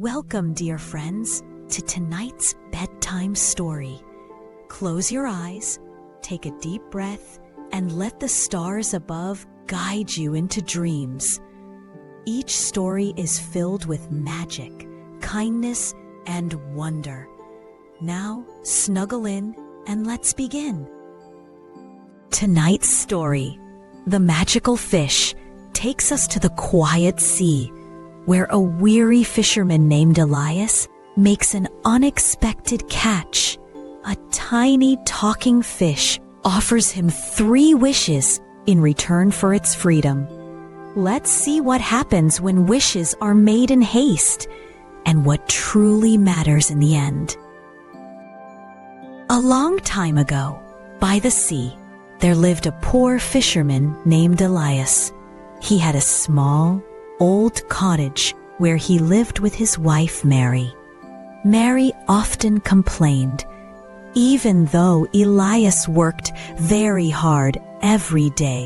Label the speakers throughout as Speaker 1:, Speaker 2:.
Speaker 1: Welcome, dear friends, to tonight's bedtime story. Close your eyes, take a deep breath, and let the stars above guide you into dreams. Each story is filled with magic, kindness, and wonder. Now, snuggle in and let's begin. Tonight's story, The Magical Fish, takes us to the quiet sea, where a weary fisherman named Elias makes an unexpected catch. A tiny talking fish offers him 3 wishes in return for its freedom. Let's see what happens when wishes are made in haste and what truly matters in the end. A long time ago, by the sea, there lived a poor fisherman named Elias. He had a small, old cottage where he lived with his wife Mary. Mary often complained, even though Elias worked very hard every day.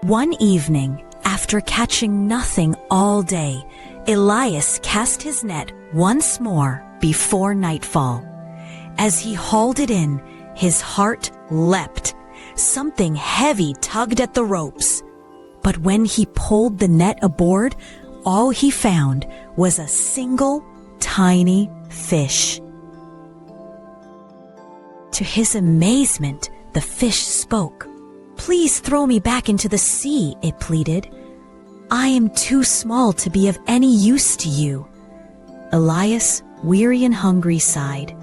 Speaker 1: One evening, after catching nothing all day, Elias cast his net once more before nightfall. As he hauled it in, his heart leapt. Something heavy tugged at the ropes. But when he pulled the net aboard, all he found was a single tiny fish. To his amazement, the fish spoke. "Please throw me back into the sea," it pleaded. "I am too small to be of any use to you." Elias, weary and hungry, sighed.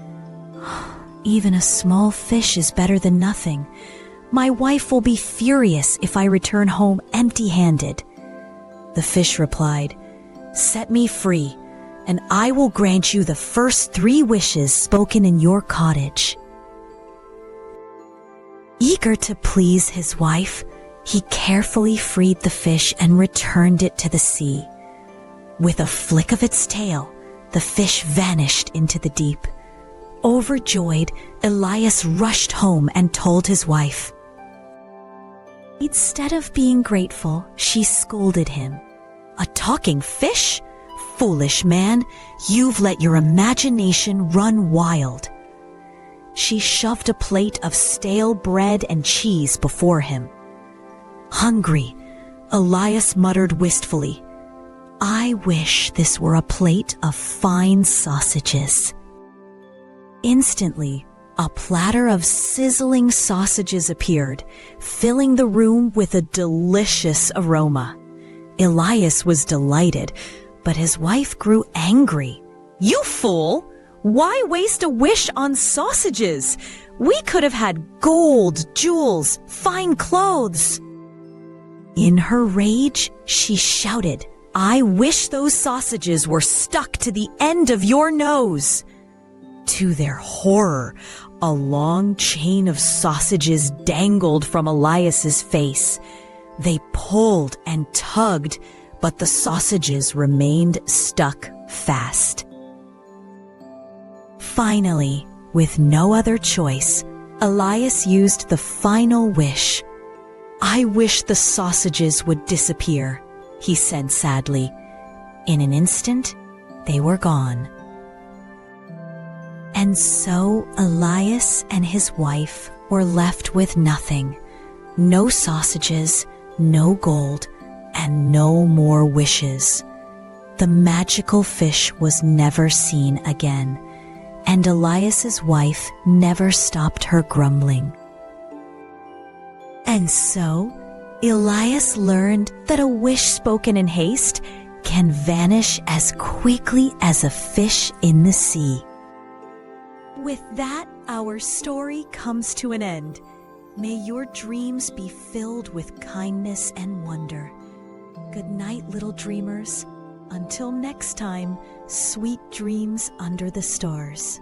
Speaker 1: "Even a small fish is better than nothing. My wife will be furious if I return home empty-handed." The fish replied, "Set me free, and I will grant you the first 3 wishes spoken in your cottage." Eager to please his wife, he carefully freed the fish and returned it to the sea. With a flick of its tail, the fish vanished into the deep. Overjoyed, Elias rushed home and told his wife. Instead of being grateful, she scolded him. "A talking fish? Foolish man, you've let your imagination run wild." She shoved a plate of stale bread and cheese before him. Hungry, Elias muttered wistfully, "I wish this were a plate of fine sausages." Instantly, a platter of sizzling sausages appeared, filling the room with a delicious aroma. Elias was delighted, but his wife grew angry. "You fool! Why waste a wish on sausages? We could have had gold, jewels, fine clothes." In her rage, she shouted, "I wish those sausages were stuck to the end of your nose." To their horror, a long chain of sausages dangled from Elias's face. They pulled and tugged, but the sausages remained stuck fast. Finally, with no other choice, Elias used the final wish. "I wish the sausages would disappear," he said sadly. In an instant, they were gone. And so Elias and his wife were left with nothing. No sausages, no gold, and no more wishes. The magical fish was never seen again, and Elias's wife never stopped her grumbling. And so, Elias learned that a wish spoken in haste can vanish as quickly as a fish in the sea. With that, our story comes to an end. May your dreams be filled with kindness and wonder. Good night, little dreamers. Until next time, sweet dreams under the stars.